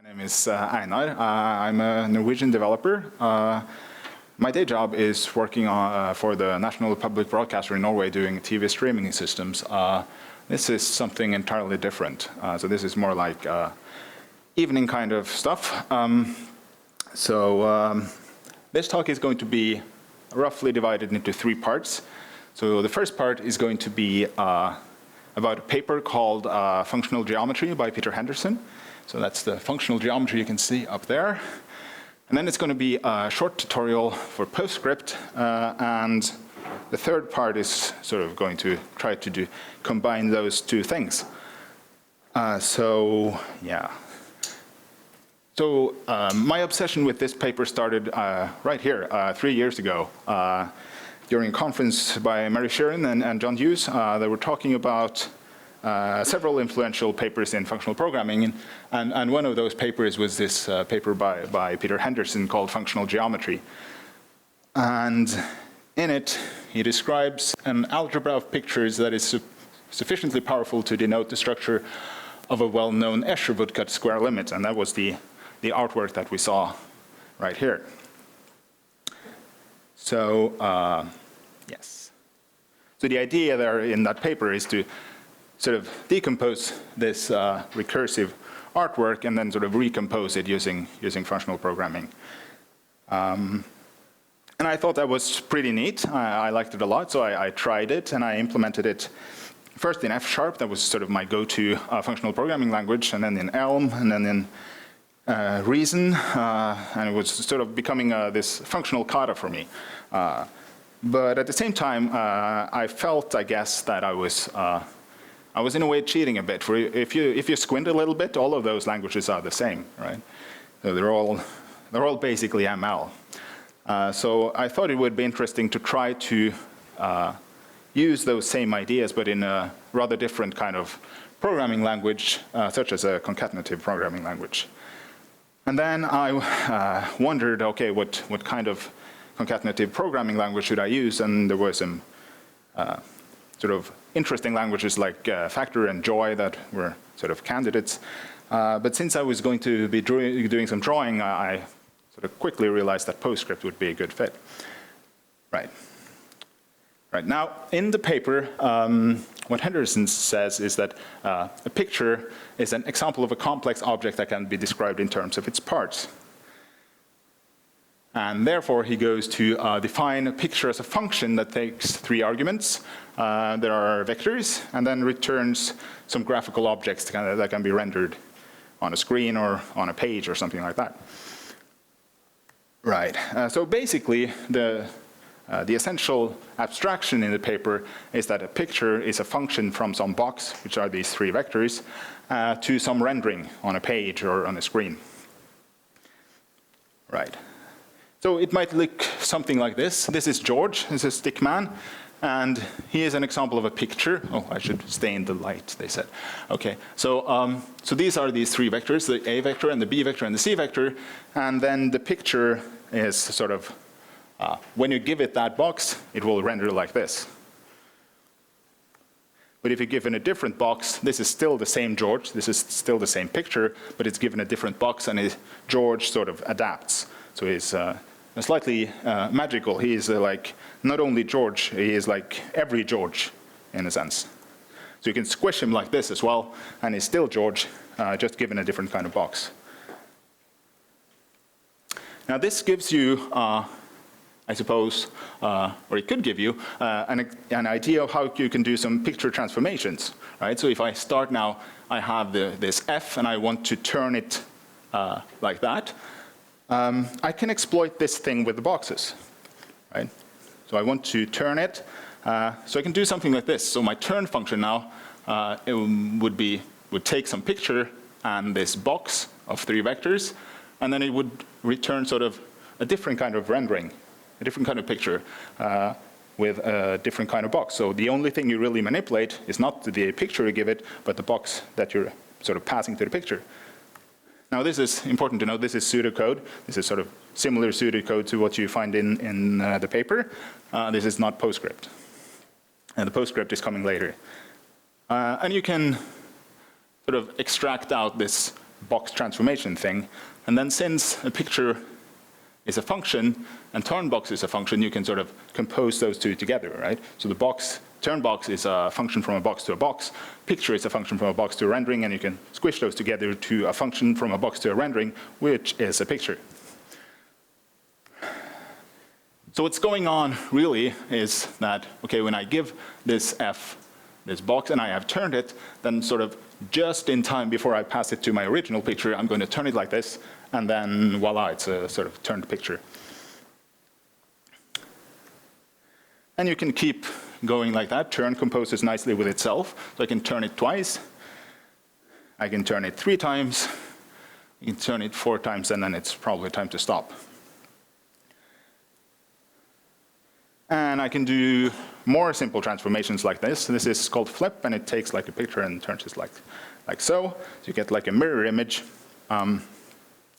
My name is Einar. I'm a Norwegian developer. My day job is working for the national public broadcaster in Norway doing TV streaming systems. This is something entirely different. So this is more like evening kind of stuff. This talk is going to be roughly divided into 3 parts. So the first part is going to be about a paper called Functional Geometry by Peter Henderson. So that's the functional geometry you can see up there. And then it's going to be a short tutorial for PostScript. And the third part is sort of going to try to combine those 2 things. So my obsession with this paper started right here 3 years ago. During a conference by Mary Sheeran and John Hughes, they were talking about several influential papers in functional programming, and one of those papers was this paper by Peter Henderson called Functional Geometry. And in it, he describes an algebra of pictures that is sufficiently powerful to denote the structure of a well-known Escher woodcut square limit, and that was the artwork that we saw right here. So, yes. So the idea there in that paper is to sort of decompose this recursive artwork and then sort of recompose it using functional programming. And I thought that was pretty neat. I liked it a lot, so I tried it and I implemented it first in F#. That was sort of my go-to functional programming language, and then in Elm, and then in Reason, and it was sort of becoming this functional kata for me. But at the same time, I felt, I guess, that I was in a way cheating a bit. For if you squint a little bit, all of those languages are the same, right? So they're all basically ML. So I thought it would be interesting to try to use those same ideas, but in a rather different kind of programming language, such as a concatenative programming language. And then I wondered, okay, what kind of concatenative programming language should I use? And there were some sort of interesting languages like Factor and Joy that were sort of candidates. But since I was going to be doing some drawing, I sort of quickly realized that PostScript would be a good fit. Right. Now, in the paper, what Henderson says is that a picture is an example of a complex object that can be described in terms of its parts. And therefore, he goes to define a picture as a function that takes 3 arguments. There are vectors, and then returns some graphical objects that can be rendered on a screen or on a page or something like that. Right. So basically, the essential abstraction in the paper is that a picture is a function from some box, which are these 3 vectors, to some rendering on a page or on a screen. Right. So it might look something like this. This is George, this is Stickman, and he is an example of a picture. Oh, I should stay in the light, they said. Okay, so these are these 3 vectors, the A vector and the B vector and the C vector, and then the picture is sort of, when you give it that box, it will render like this. But if you give it a different box, this is still the same George, this is still the same picture, but it's given a different box, and George sort of adapts. So he's slightly magical. He is like not only George, he is like every George in a sense. So you can squish him like this as well, and he's still George, just given a different kind of box. Now this gives you, I suppose, or it could give you an idea of how you can do some picture transformations, right? So if I start now, I have this F, and I want to turn it like that. I can exploit this thing with the boxes, right? So I want to turn it, so I can do something like this. So my turn function now it would take some picture and this box of 3 vectors, and then it would return sort of a different kind of rendering, a different kind of picture with a different kind of box. So the only thing you really manipulate is not the picture you give it, but the box that you're sort of passing to the picture. Now this is important to know, this is pseudocode. This is sort of similar pseudocode to what you find in the paper. This is not PostScript. And the PostScript is coming later. And you can sort of extract out this box transformation thing. And then since a picture is a function and turn box is a function, you can sort of compose those two together, right? So the box, turn box is a function from a box to a box. Picture is a function from a box to a rendering, and you can squish those together to a function from a box to a rendering, which is a picture. So what's going on really is that, okay, when I give this f this box and I have turned it, then sort of just in time before I pass it to my original picture, I'm going to turn it like this, and then voila, it's a sort of turned picture. And you can keep going like that. Turn composes nicely with itself. So I can turn it twice. I can turn it 3 times. You can turn it 4 times, and then it's probably time to stop. And I can do more simple transformations like this. This is called flip, and it takes like a picture and turns it like so. So you get like a mirror image. And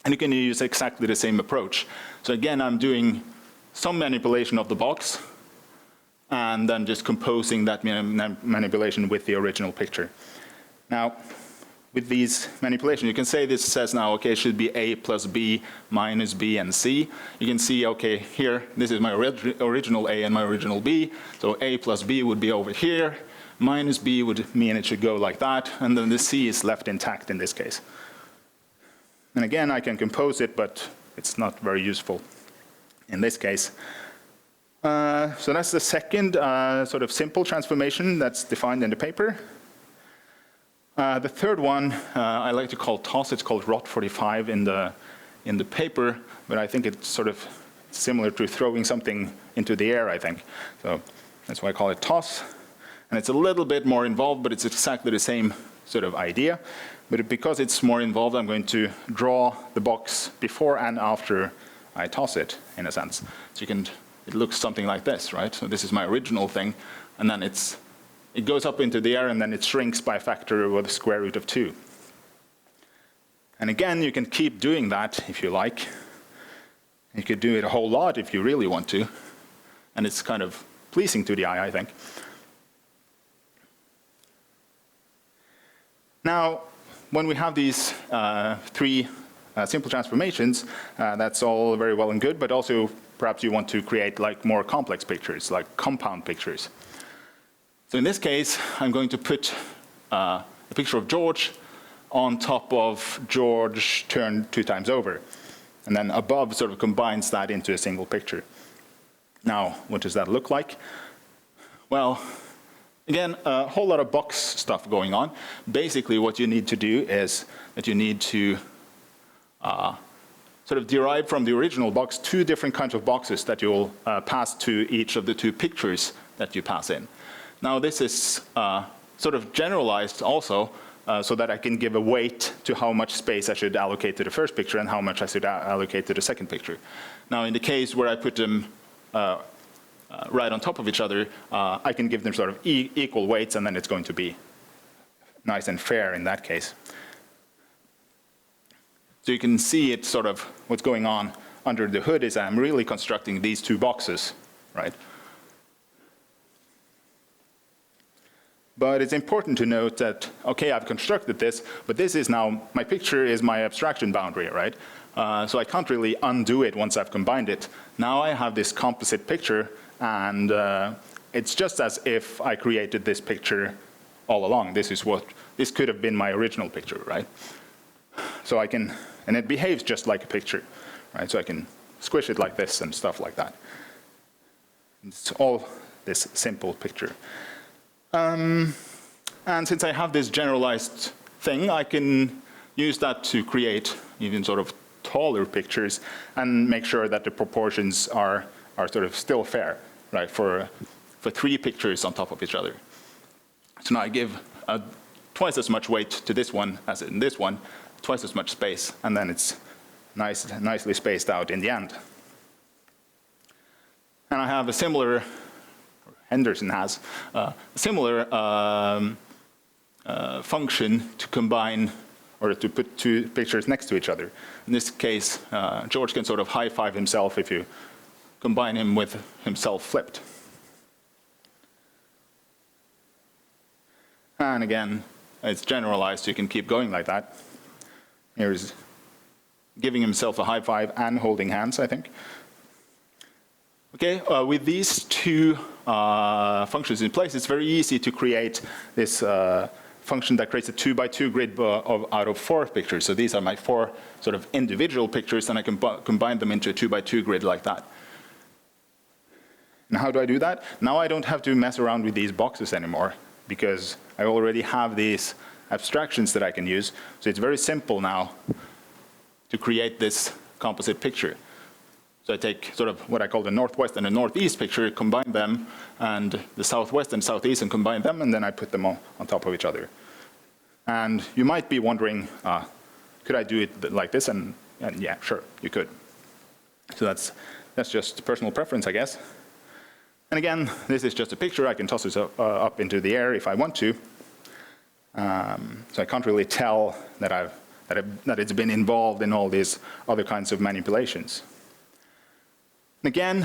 you can use exactly the same approach. So again, I'm doing some manipulation of the box, and then just composing that manipulation with the original picture. Now, with these manipulations, you can say this says now, okay, it should be A plus B minus B and C. You can see, okay, here, this is my original A and my original B. So A plus B would be over here. Minus B would mean it should go like that. And then the C is left intact in this case. And again, I can compose it, but it's not very useful in this case. So that's the second sort of simple transformation that's defined in the paper. The third one I like to call toss. It's called ROT45 in the paper, but I think it's sort of similar to throwing something into the air, I think. So that's why I call it toss. And it's a little bit more involved, but it's exactly the same sort of idea. But because it's more involved, I'm going to draw the box before and after I toss it, in a sense. So you can, it looks something like this, right? So this is my original thing, and then it goes up into the air, and then it shrinks by a factor of the square root of 2. And again, you can keep doing that if you like. You could do it a whole lot if you really want to. And it's kind of pleasing to the eye, I think. Now, when we have these 3 simple transformations, that's all very well and good, but also perhaps you want to create like more complex pictures, like compound pictures. So in this case, I'm going to put a picture of George on top of George turned 2 times over. And then above sort of combines that into a single picture. Now, what does that look like? Well, again, a whole lot of box stuff going on. Basically, what you need to do is that you need to sort of derive from the original box 2 different kinds of boxes that you'll pass to each of the 2 pictures that you pass in. Now, this is sort of generalized also, so that I can give a weight to how much space I should allocate to the first picture and how much I should allocate to the second picture. Now, in the case where I put them right on top of each other, I can give them sort of equal weights, and then it's going to be nice and fair in that case. So you can see it sort of, what's going on under the hood is I'm really constructing these 2 boxes, right? But it's important to note that, okay, I've constructed this, but this is now, my picture is my abstraction boundary, right? So I can't really undo it once I've combined it. Now I have this composite picture, and it's just as if I created this picture all along. This could have been my original picture, right? So I can, and it behaves just like a picture, right? So I can squish it like this and stuff like that. It's all this simple picture. And since I have this generalized thing, I can use that to create even sort of taller pictures and make sure that the proportions are sort of still fair, right, for 3 pictures on top of each other. So now I give twice as much weight to this one as in this one, twice as much space, and then it's nicely spaced out in the end. And I have a similar, Henderson has a similar function to combine or to put 2 pictures next to each other. In this case, George can sort of high-five himself if you combine him with himself flipped. And again, it's generalized, so you can keep going like that. Here's giving himself a high five and holding hands, I think. Okay, with these two functions in place, it's very easy to create this function that creates a 2x2 grid out of 4 pictures. So these are my 4 sort of individual pictures, and I can combine them into a 2x2 grid like that. And how do I do that? Now I don't have to mess around with these boxes anymore, because I already have these abstractions that I can use. So it's very simple now to create this composite picture. So I take sort of what I call the northwest and the northeast picture, combine them, and the southwest and southeast, and combine them, and then I put them on top of each other. And you might be wondering, could I do it like this? And yeah, sure, you could. So that's just personal preference, I guess. And again, this is just a picture. I can toss it up into the air if I want to. So I can't really tell that it's been involved in all these other kinds of manipulations. Again,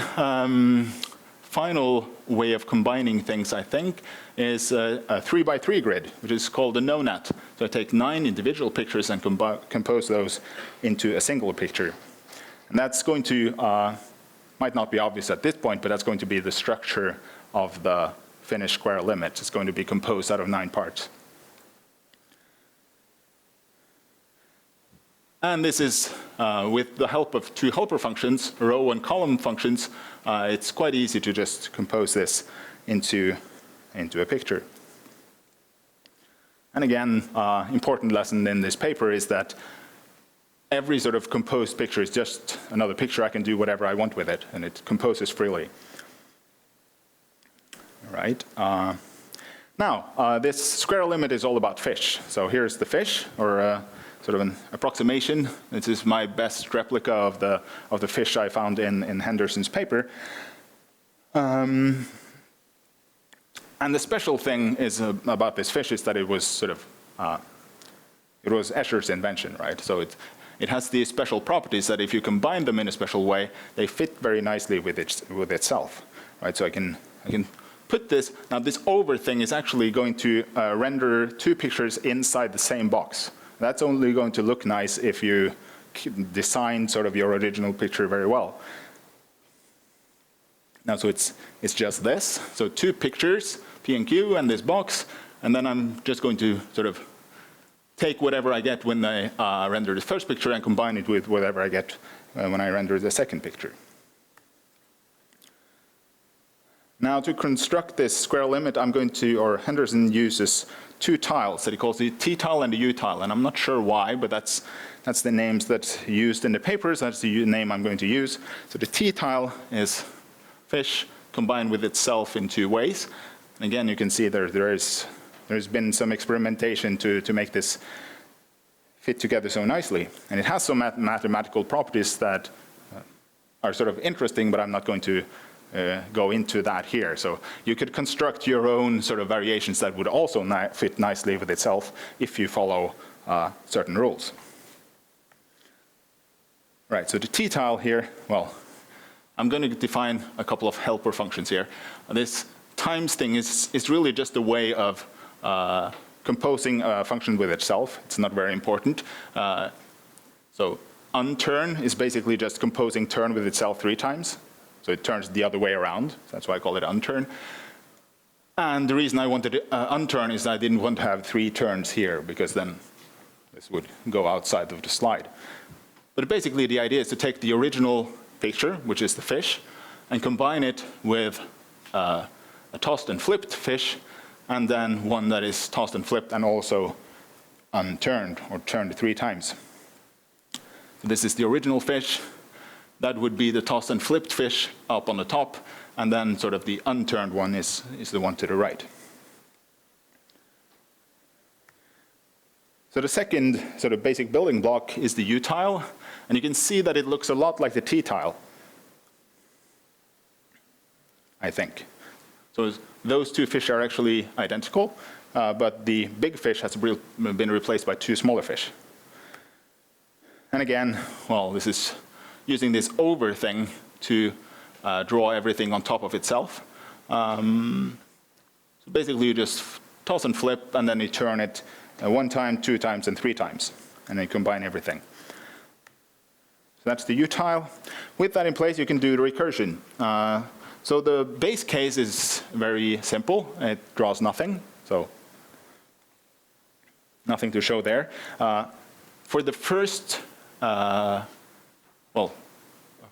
final way of combining things, I think, is a 3x3 grid, which is called a no-net. So I take 9 individual pictures and compose those into a single picture. And that's going to, might not be obvious at this point, but that's going to be the structure of the finished square limit. It's going to be composed out of 9 parts. And this is, with the help of 2 helper functions, row and column functions, it's quite easy to just compose this into a picture. And again, important lesson in this paper is that every sort of composed picture is just another picture. I can do whatever I want with it, and it composes freely. All right. Now, this square limit is all about fish. So here's the fish, or sort of an approximation. This is my best replica of the fish I found in Henderson's paper. And the special thing is about this fish is that it was sort of it was Escher's invention, right? So it has these special properties that if you combine them in a special way, they fit very nicely with itself, right? So I can put this. Now this over thing is actually going to render 2 pictures inside the same box. That's only going to look nice if you design sort of your original picture very well. Now, so it's just this. So 2 pictures, P and Q, and this box, and then I'm just going to sort of take whatever I get when I render the first picture and combine it with whatever I get when I render the second picture. Now, to construct this square limit, I'm going to, or Henderson uses 2 tiles that he calls the T tile and the U tile, and I'm not sure why, but that's the names that's used in the papers. That's the name I'm going to use. So the T tile is fish combined with itself in 2 ways. And again, you can see there's been some experimentation to make this fit together so nicely, and it has some mathematical properties that are sort of interesting, but I'm not going to go into that here. So you could construct your own sort of variations that would also fit nicely with itself if you follow certain rules. Right, so the T tile here, well, I'm going to define a couple of helper functions here. This times thing is really just a way of composing a function with itself. It's not very important. So unturn is basically just composing turn with itself 3 times. So it turns the other way around. That's why I call it unturn. And the reason I wanted unturn is I didn't want to have 3 turns here, because then this would go outside of the slide. But basically the idea is to take the original picture, which is the fish, and combine it with a tossed and flipped fish, and then one that is tossed and flipped and also unturned, or turned 3 times. So this is the original fish. That would be the tossed and flipped fish up on the top, and then sort of the unturned one is the one to the right. So the second sort of basic building block is the U tile, and you can see that it looks a lot like the T tile, I think. So those 2 fish are actually identical, but the big fish has been replaced by 2 smaller fish. And again, well, this is using this over thing to draw everything on top of itself. So basically you just toss and flip, and then you turn it 1 time, 2 times, and 3 times. and then combine everything. So that's the util. With that in place, you can do the recursion. So the base case is very simple. It draws nothing, so nothing to show there. For the first, well,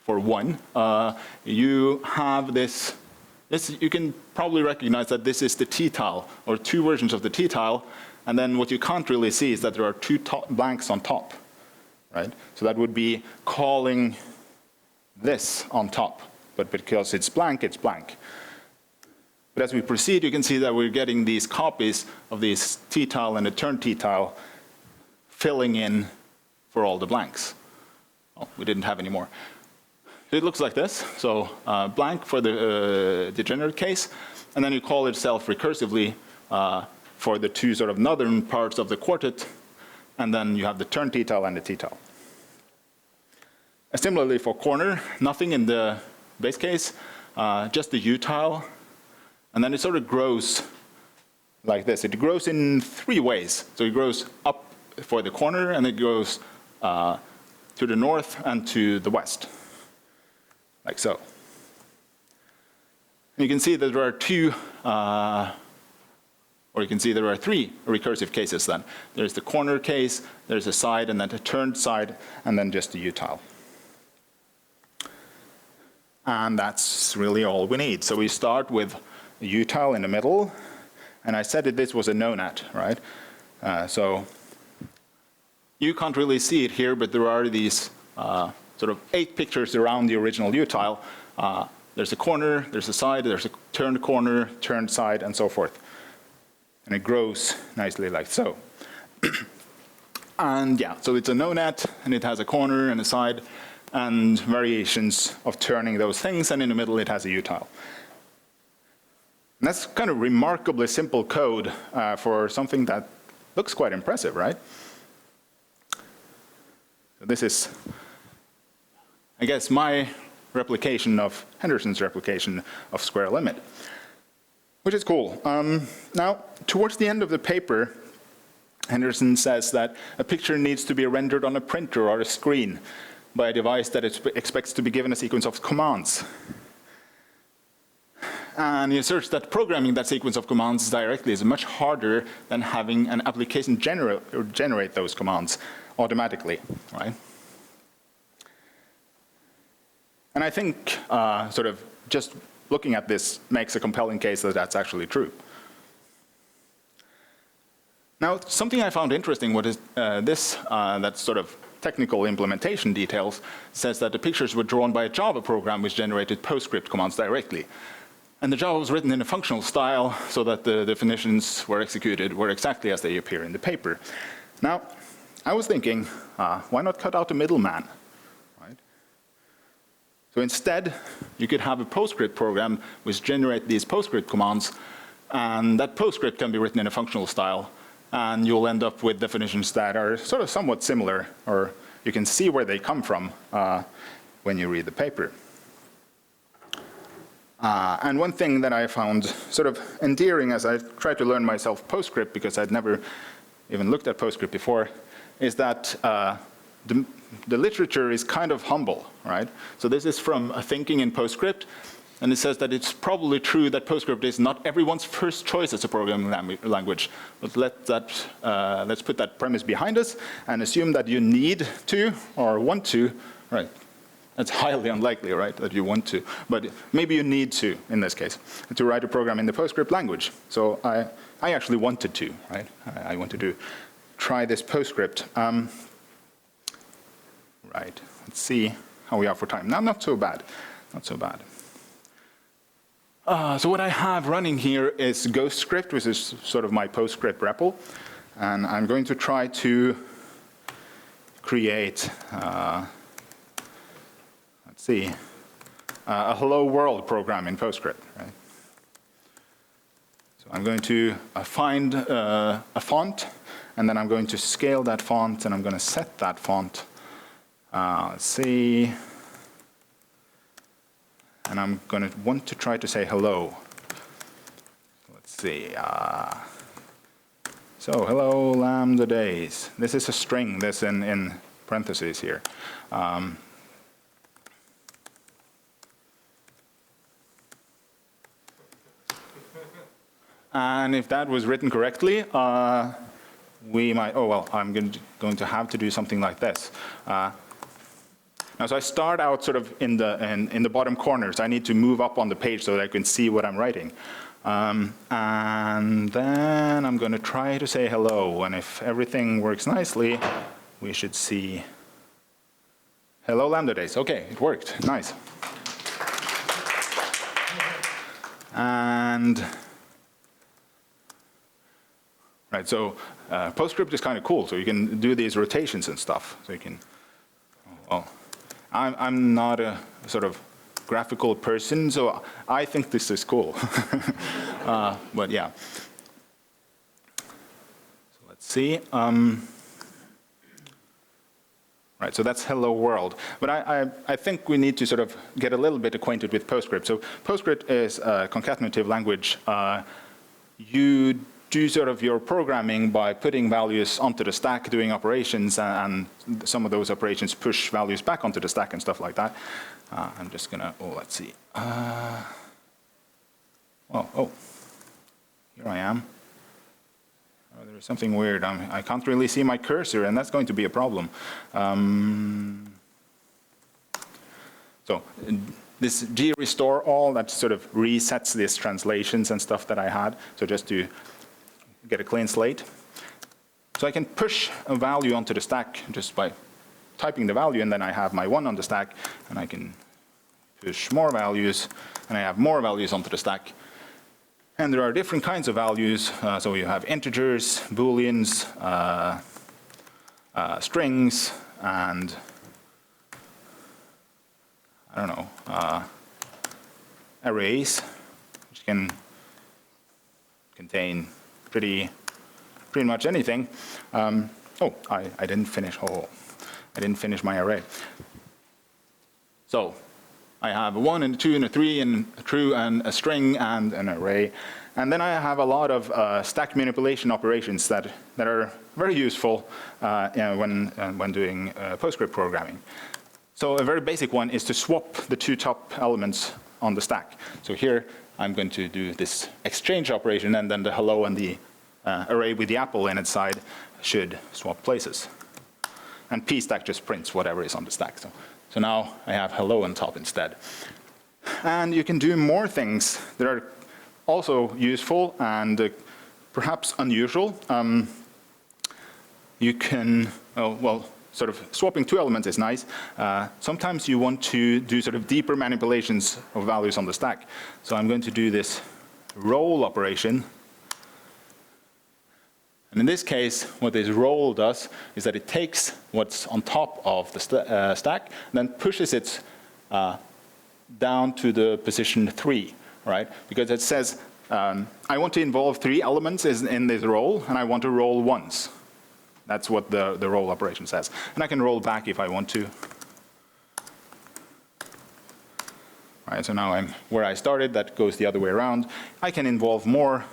for one, you have this. You can probably recognize that this is the t-tile, or two versions of the t-tile, and then what you can't really see is that there are two blanks on top, right? So that would be calling this on top, but because it's blank, it's blank. But as we proceed, you can see that we're getting these copies of these t-tile and the turn t-tile filling in for all the blanks. Oh, we didn't have any more. It looks like this, so blank for the degenerate case, and then you call itself recursively for the two sort of northern parts of the quartet, and then you have the turn t-tile and the t-tile. Similarly for corner, nothing in the base case, just the u-tile, and then it sort of grows like this. It grows in three ways. So it grows up for the corner, and it goes to the north and to the west, like so. And you can see that there are two, or you can see there are three recursive cases then. There's the corner case, there's a side, and then a turned side, and then just the u-tile. And that's really all we need. So we start with a u-tile in the middle, and I said that this was a nonat, right? So you can't really see it here, but there are these sort of 8 pictures around the original u-tile. There's a corner, there's a side, there's a turned corner, turned side, and so forth. And it grows nicely like so. And yeah, so it's a nonat, and it has a corner and a side, and variations of turning those things, and in the middle it has a u-tile. And that's kind of remarkably simple code for something that looks quite impressive, right? So this is, I guess, my replication of Henderson's replication of square limit, which is cool. Now, towards the end of the paper, Henderson says that a picture needs to be rendered on a printer or a screen by a device that it expects to be given a sequence of commands. And he asserts that programming that sequence of commands directly is much harder than having an application generate those commands automatically, right? And I think sort of just looking at this makes a compelling case that that's actually true. Now, something I found interesting was that sort of technical implementation details says that the pictures were drawn by a Java program which generated PostScript commands directly. And the Java was written in a functional style so that the definitions were executed were exactly as they appear in the paper. Now, I was thinking, why not cut out the middleman, right? So instead, you could have a PostScript program which generates these PostScript commands, and that PostScript can be written in a functional style, and you'll end up with definitions that are sort of somewhat similar, or you can see where they come from when you read the paper. And one thing that I found sort of endearing as I tried to learn myself PostScript, because I'd never even looked at PostScript before, is that the literature is kind of humble, right? So this is from a thinking in PostScript, and it says that it's probably true that PostScript is not everyone's first choice as a programming language. But let's put that premise behind us and assume that you need to or want to, right? That's highly unlikely, right, that you want to. But maybe you need to, in this case, to write a program in the PostScript language. So I actually wanted to, right? I wanted to try this PostScript. Right, let's see how we are for time. Not so bad, not so bad. So what I have running here is GhostScript, which is sort of my PostScript REPL. And I'm going to try to create, let's see, a hello world program in PostScript, right? So I'm going to find a font, and then I'm going to scale that font, and I'm going to set that font. Let's see. And I'm going to want to try to say hello. Let's see. So hello, Lambda Days. This is a string, this in parentheses here. And if that was written correctly, we might, oh well, I'm going to have to do something like this. Now, so I start out sort of in the bottom corners. I need to move up on the page so that I can see what I'm writing. And then I'm going to try to say hello. And if everything works nicely, we should see hello, Lambda Days. OK, it worked. Nice. And right, so PostScript is kind of cool. So you can do these rotations and stuff. So you can, well, I'm not a sort of graphical person, so I think this is cool. But yeah. So let's see. Right, so that's hello world. But I think we need to sort of get a little bit acquainted with PostScript. So PostScript is a concatenative language. You do sort of your programming by putting values onto the stack, doing operations, and some of those operations push values back onto the stack and stuff like that. I'm just gonna, oh, let's see. Oh, here I am. Oh, there's something weird. I can't really see my cursor, and that's going to be a problem. So this grestore all, that sort of resets these translations and stuff that I had. So just to get a clean slate. So I can push a value onto the stack just by typing the value, and then I have my 1 on the stack, and I can push more values, and I have more values onto the stack. And there are different kinds of values. So you have integers, booleans, strings, and I don't know, arrays, which can contain pretty much anything. Oh, I didn't finish. Oh, I didn't finish my array. So I have a 1 and a 2 and a 3 and a true and a string and an array. And then I have a lot of stack manipulation operations that are very useful when doing PostScript programming. So a very basic one is to swap the 2 top elements on the stack. So here I'm going to do this exchange operation, and then the hello and the array with the apple in its side should swap places. And pstack just prints whatever is on the stack. So now I have hello on top instead. And you can do more things that are also useful and perhaps unusual. You can, well, sort of swapping 2 elements is nice. Sometimes you want to do sort of deeper manipulations of values on the stack. So I'm going to do this roll operation. And in this case, what this roll does is that it takes what's on top of the stack, and then pushes it down to the position 3, right? Because it says, I want to involve 3 elements in this roll, and I want to roll once. That's what the roll operation says. And I can roll back if I want to. Right, so now I'm where I started. That goes the other way around. I can involve more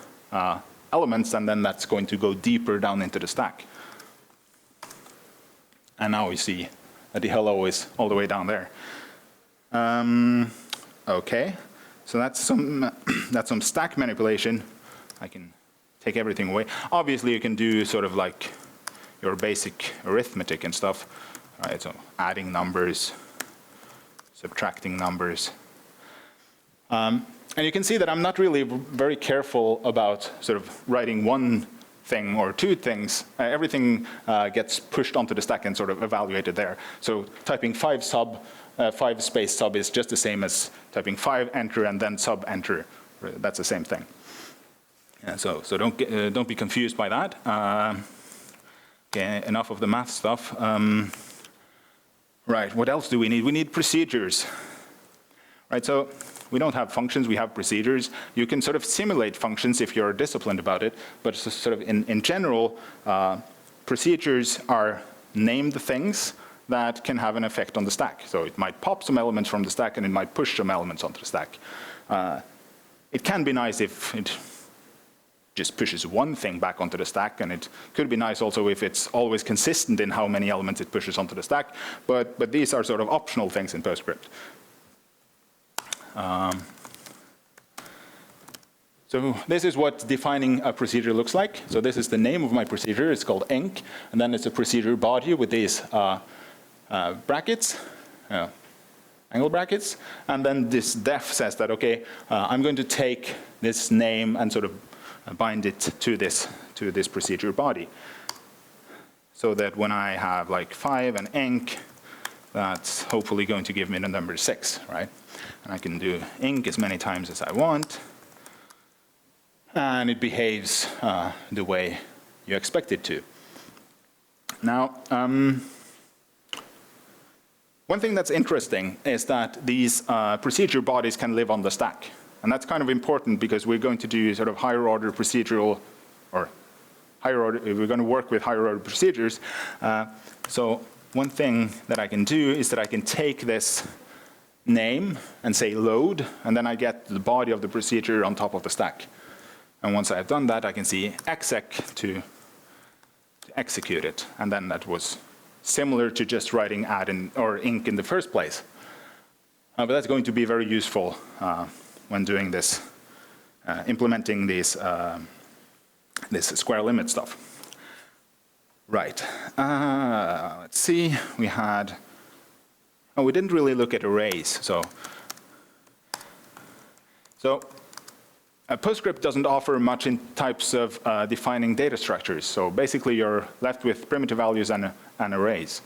elements, and then that's going to go deeper down into the stack. And now we see that the hello is all the way down there. OK, so that's some stack manipulation. I can take everything away. Obviously, you can do sort of like your basic arithmetic and stuff. Right, so adding numbers, subtracting numbers. And you can see that I'm not really very careful about sort of writing 1 thing or 2 things. Everything gets pushed onto the stack and sort of evaluated there. So typing 5 space sub is just the same as typing 5 enter and then sub enter. That's the same thing. Yeah, so don't be confused by that. Okay, enough of the math stuff. Right, what else do we need? We need procedures. Right, so we don't have functions, we have procedures. You can sort of simulate functions if you're disciplined about it, but sort of in general, procedures are named things that can have an effect on the stack. So it might pop some elements from the stack, and it might push some elements onto the stack. It can be nice if it just pushes one thing back onto the stack, and it could be nice also if it's always consistent in how many elements it pushes onto the stack, but these are sort of optional things in PostScript. So this is what defining a procedure looks like. So this is the name of my procedure. It's called enc, and then it's a procedure body with these brackets, angle brackets, and then this def says that, okay, I'm going to take this name and sort of bind it to this procedure body, so that when I have like 5 and enc, that's hopefully going to give me the number 6, right? And I can do enc as many times as I want, and it behaves the way you expect it to. Now, one thing that's interesting is that these procedure bodies can live on the stack. And that's kind of important because we're going to do sort of higher order procedural, or higher order, we're going to work with higher order procedures. So one thing that I can do is that I can take this name and say load, and then I get the body of the procedure on top of the stack. And once I've done that, I can see exec to execute it. And then that was similar to just writing add in, or enc in the first place. But that's going to be very useful when doing this, implementing these, this square limit stuff. Right. Let's see. We had, oh, we didn't really look at arrays. So PostScript doesn't offer much in types of defining data structures. So basically, you're left with primitive values and arrays.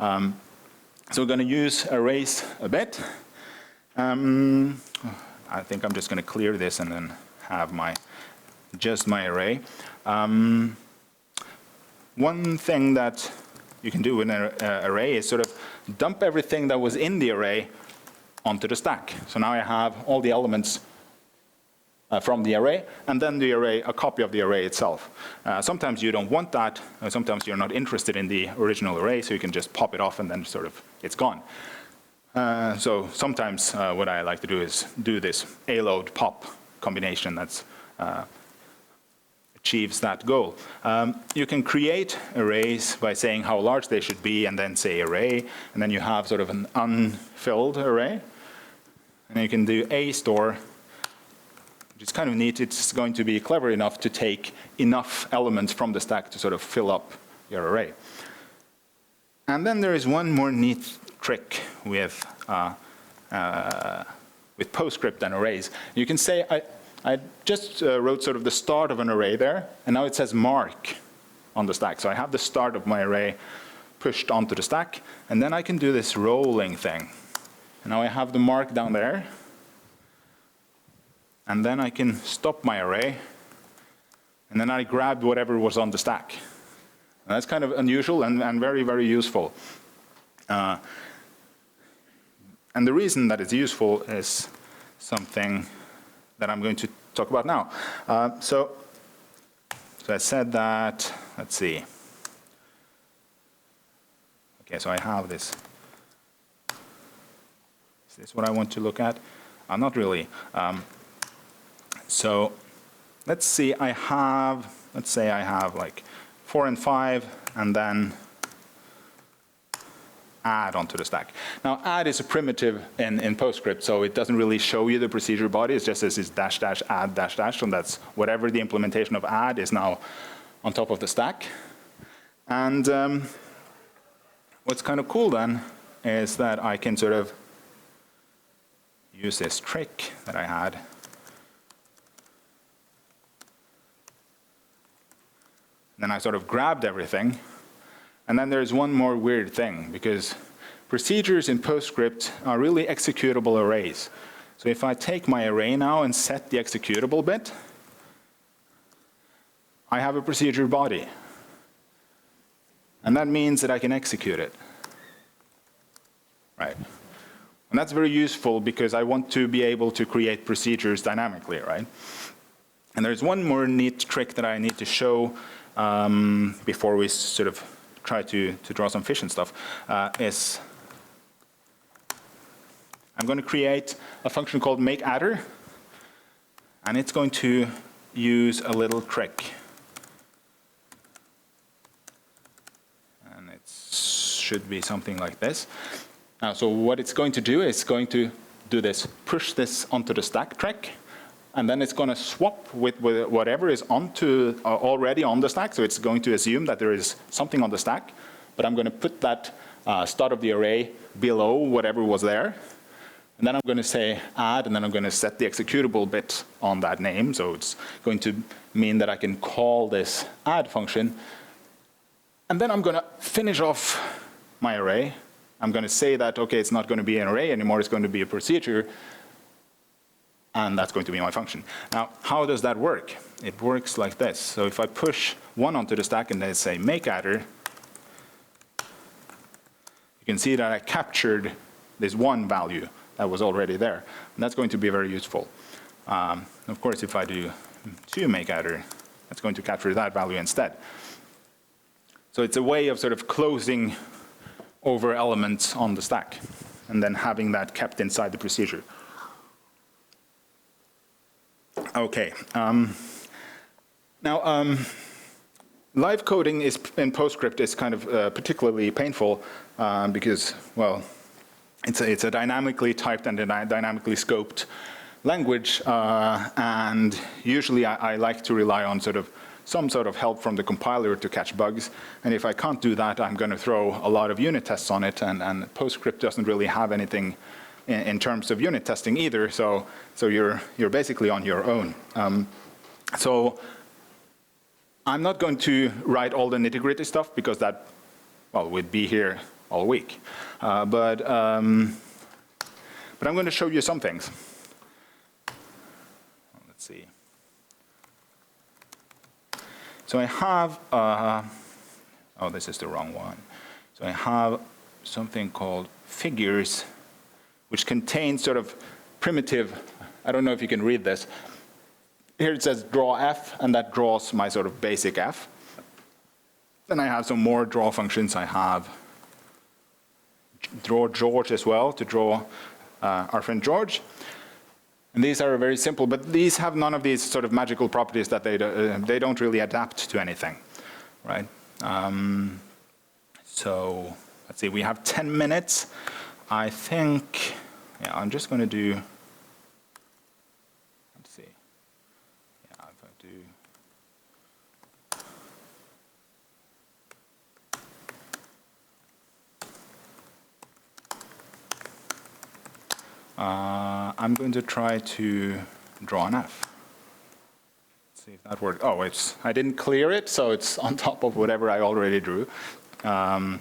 So we're going to use arrays a bit. I think I'm just going to clear this and then have just my array. One thing that you can do in an array is sort of dump everything that was in the array onto the stack. So now I have all the elements from the array, and then the array, a copy of the array itself. Sometimes you don't want that. Sometimes you're not interested in the original array, so you can just pop it off and then sort of it's gone. So sometimes what I like to do is do this LoadPop combination that achieves that goal. You can create arrays by saying how large they should be and then say array, and then you have sort of an unfilled array. And you can do a store, which is kind of neat. It's going to be clever enough to take enough elements from the stack to sort of fill up your array. And then there is one more neat trick with PostScript and arrays. You can say, I just wrote sort of the start of an array there, and now it says mark on the stack. So I have the start of my array pushed onto the stack, and then I can do this rolling thing. And now I have the mark down there, and then I can stop my array, and then I grabbed whatever was on the stack. And that's kind of unusual and very, very useful. And the reason that it's useful is something that I'm going to talk about now. So I said that, let's see. Okay, so I have this. Is this what I want to look at? Not really. So let's see, let's say I have like 4 and 5, and then add onto the stack. Now, add is a primitive in PostScript, so it doesn't really show you the procedure body. It's just this dash dash add dash dash, and that's whatever the implementation of add is now on top of the stack. And what's kind of cool then is that I can sort of use this trick that I had. Then I sort of grabbed everything. And then there's one more weird thing, because procedures in PostScript are really executable arrays. So if I take my array now and set the executable bit, I have a procedure body. And that means that I can execute it. Right. And that's very useful because I want to be able to create procedures dynamically, right? And there's one more neat trick that I need to show before we sort of try to draw some fish and stuff, is I'm going to create a function called makeAdder, and it's going to use a little trick. And it should be something like this. Now, so what it's going to do is going to do this, push this onto the stack trick, and then it's going to swap with whatever is already on the stack. So it's going to assume that there is something on the stack, but I'm going to put that start of the array below whatever was there. And then I'm going to say add, and then I'm going to set the executable bit on that name. So it's going to mean that I can call this add function. And then I'm going to finish off my array. I'm going to say that, OK, it's not going to be an array anymore. It's going to be a procedure. And that's going to be my function. Now, how does that work? It works like this. So if I push 1 onto the stack and then say make adder, you can see that I captured this 1 value that was already there. And that's going to be very useful. Of course, if I do 2 make adder, that's going to capture that value instead. So it's a way of sort of closing over elements on the stack and then having that kept inside the procedure. OK. Now, live coding in PostScript is kind of particularly painful because, well, it's a dynamically typed and a dynamically scoped language. And usually I like to rely on some sort of help from the compiler to catch bugs. And if I can't do that, I'm going to throw a lot of unit tests on it. And PostScript doesn't really have anything in terms of unit testing either, so you're basically on your own. So I'm not going to write all the nitty-gritty stuff because that, well, would be here all week. But I'm going to show you some things. Let's see. So I have, oh, this is the wrong one. So I have something called figures, which contains sort of primitive, I don't know if you can read this. Here it says draw f, and that draws my sort of basic f. Then I have some more draw functions. I have draw George as well to draw our friend George. And these are very simple, but these have none of these sort of magical properties that they don't really adapt to anything, right? So let's see, we have 10 minutes. I think, yeah, I'm just going to do, let's see, yeah, if I do, I'm going to try to draw an F. Let's see if that works. Oh, I didn't clear it, so it's on top of whatever I already drew. I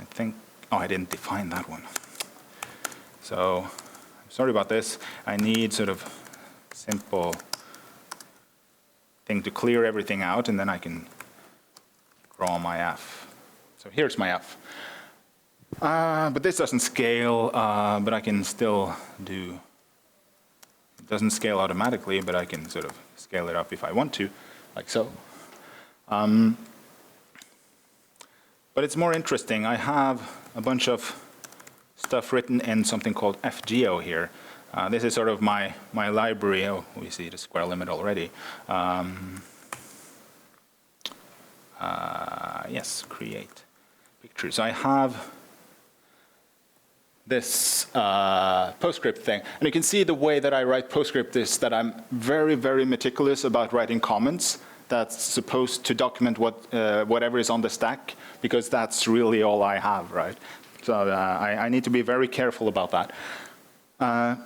think, oh, I didn't define that one. So, sorry about this. I need sort of simple thing to clear everything out, and then I can draw my F. So here's my F. But this doesn't scale, but I can still do. It doesn't scale automatically, but I can sort of scale it up if I want to, like so. But it's more interesting. I have a bunch of stuff written in something called FGO here. This is sort of my library. Oh, we see the square limit already. Yes, create picture. So I have this PostScript thing. And you can see the way that I write PostScript is that I'm very, very meticulous about writing comments that's supposed to document whatever is on the stack, because that's really all I have, right? So I need to be very careful about that.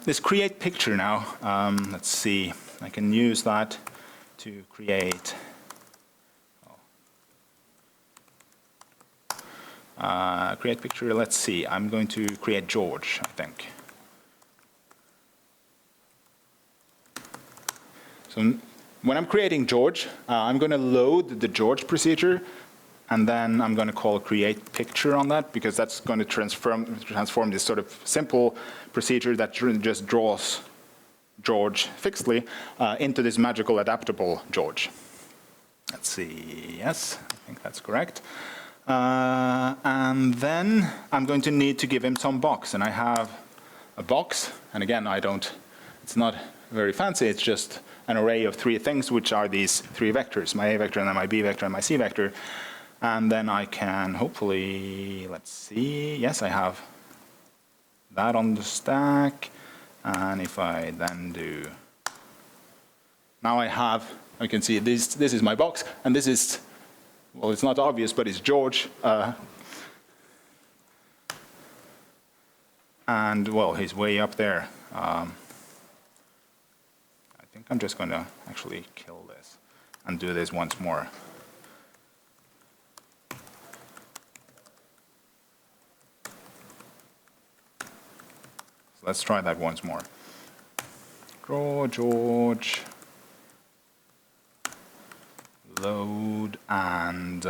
This create picture now, let's see, I can use that to create create picture. Let's see, I'm going to create George, I think. So when I'm creating George, I'm going to load the George procedure, and then I'm going to call create picture on that, because that's going to transform this sort of simple procedure that just draws George fixedly into this magical adaptable George. Let's see, yes, I think that's correct. And then I'm going to need to give him some box, and I have a box, and again, it's not very fancy, it's just an array of 3 things, which are these 3 vectors, my A vector, and then my B vector, and my C vector. And then I can hopefully, let's see, yes, I have that on the stack. And if I then do, now I can see this is my box, and this is, well, it's not obvious, but it's George. And, well, he's way up there. I think I'm just going to actually kill this and do this once more. So let's try that once more. Draw George, load, and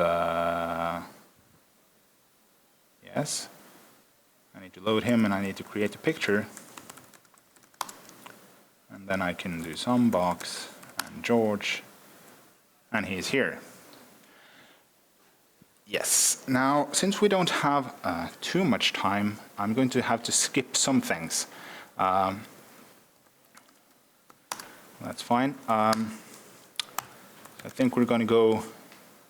yes. I need to load him, and I need to create a picture. And then I can do some box and George, and he's here. Yes. Now, since we don't have too much time, I'm going to have to skip some things. That's fine. I think we're going to go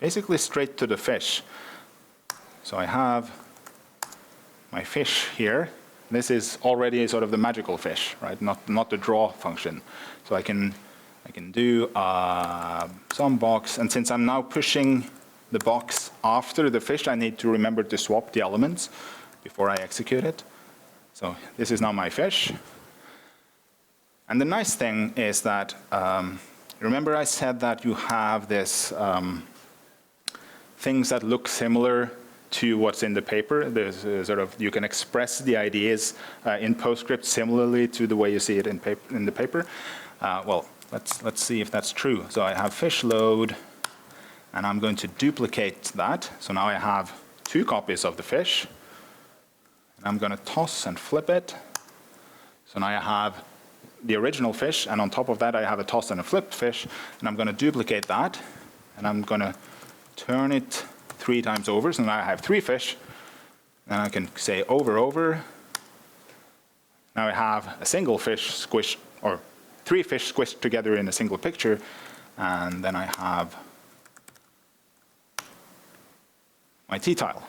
basically straight to the fish. So I have my fish here. This is already sort of the magical fish, right? Not the draw function. So I can do some box, and since I'm now pushing the box after the fish, I need to remember to swap the elements before I execute it. So this is now my fish. And the nice thing is that, remember I said that you have this things that look similar to what's in the paper. There's sort of, you can express the ideas in PostScript similarly to the way you see it in the paper. Well, let's see if that's true. So I have fish load, and I'm going to duplicate that. So now I have 2 copies of the fish. And I'm going to toss and flip it. So now I have the original fish, and on top of that I have a toss and a flip fish. And I'm going to duplicate that, and I'm going to turn it 3 times over. So now I have 3 fish. And I can say over. Now I have a single fish squished, or 3 fish squished together in a single picture. And then I have my T-tile.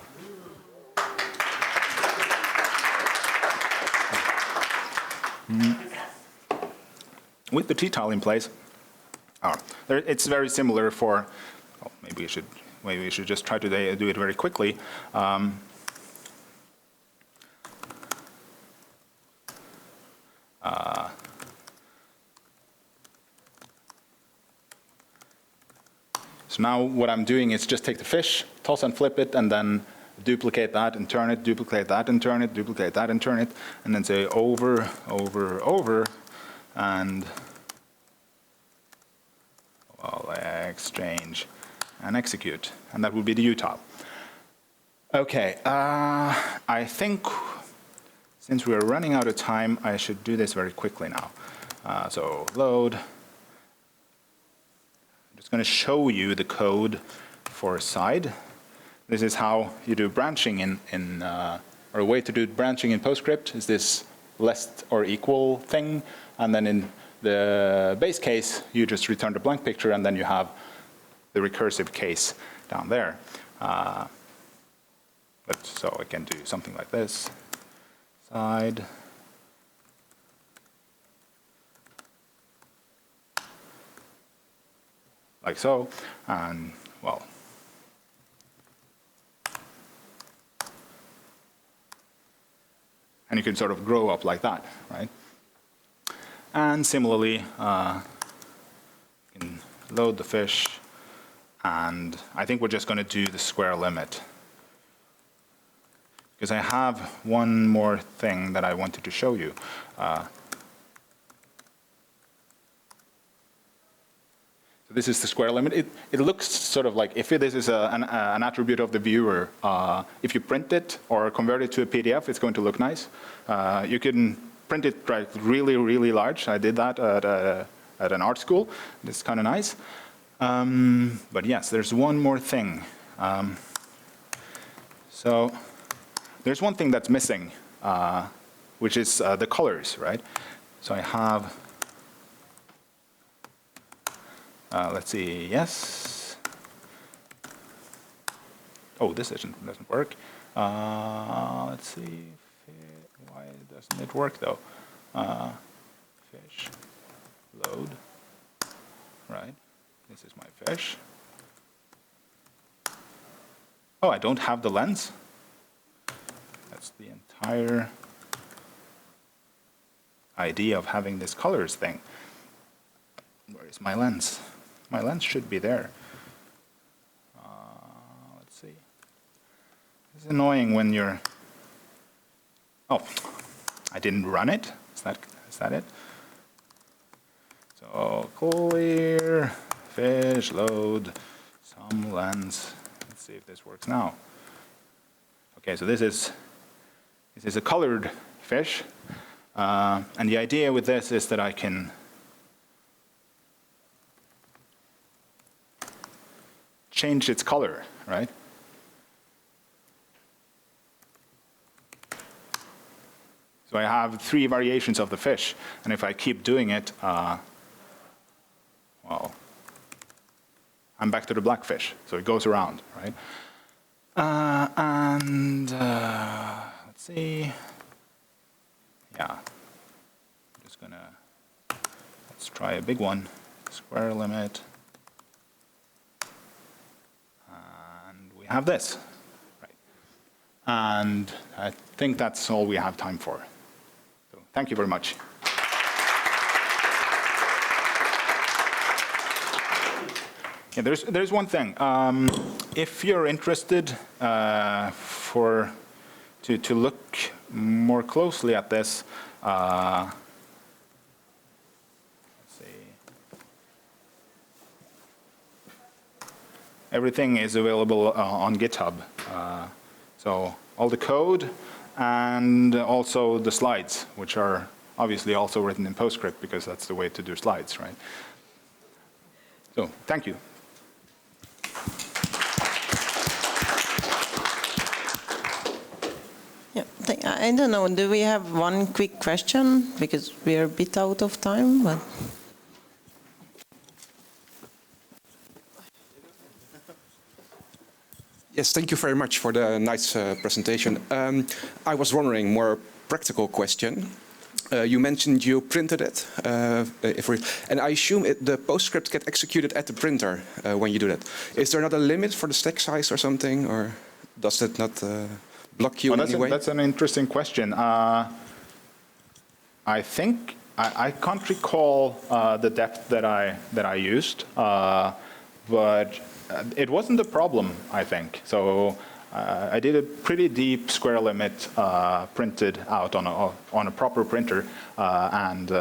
With the T-tile in place, it's very similar for, well, maybe we should just try to do it very quickly. So now what I'm doing is just take the fish, toss and flip it, and then duplicate that and turn it, duplicate that and turn it, duplicate that and turn it, and then say over, and well, exchange and execute, and that would be the U-tile. Okay, I think since we're running out of time, I should do this very quickly now. So load. I'm just going to show you the code for a side. This is how you do branching or a way to do branching in PostScript is this less or equal thing, and then in the base case, you just return the blank picture, and then you have the recursive case down there. So I can do something like this. Side. Like so, and well. And you can sort of grow up like that, right? And similarly, you can load the fish, and I think we're just going to do the square limit. Because I have one more thing that I wanted to show you. So this is the square limit. It looks sort of like, if this is an attribute of the viewer, if you print it or convert it to a PDF, it's going to look nice. You can print it really, really large. I did that at an art school. It's kind of nice. But yes, there's one more thing. So there's one thing that's missing, which is the colors, right? So I have Let's see, yes. Oh, this doesn't work. Let's see, why doesn't it work though? Fish, load, right? This is my fish. Oh, I don't have the lens. That's the entire idea of having this colors thing. Where is my lens? My lens should be there. Let's see. It's annoying when you're... Oh, I didn't run it. Is that it? So clear, fish, load, some lens. Let's see if this works now. Okay, so this is a colored fish. And the idea with this is that I can change its color, right? So I have 3 variations of the fish, and if I keep doing it, well, I'm back to the black fish, so it goes around, right? Let's see. Yeah, I'm just gonna, let's try a big one, square limit. And we have this, right? And I think that's all we have time for. So thank you very much. Yeah, there's one thing. If you're interested to look more closely at this, let's see. Everything is available on GitHub. So all the code and also the slides, which are obviously also written in PostScript because that's the way to do slides, right? So thank you. I don't know, do we have one quick question? Because we are a bit out of time. But yes, thank you very much for the nice presentation. I was wondering, more practical question. You mentioned you printed it, and I assume the PostScript get executed at the printer when you do that. Is there not a limit for the stack size or something, or does that not block you in any way? That's an interesting question. I think I can't recall the depth that I used, but it wasn't a problem, I think. So I did a pretty deep square limit printed out on a proper printer, and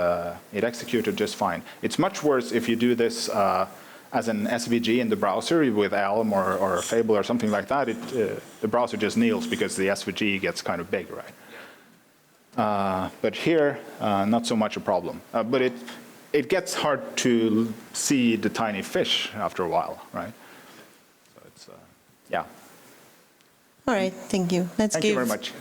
it executed just fine. It's much worse if you do this as an SVG in the browser with Elm or Fable or something like that. The browser just kneels because the SVG gets kind of big, right? But here, not so much a problem. But it gets hard to see the tiny fish after a while, right? So it's, yeah. all right, thank you. Thank you very much.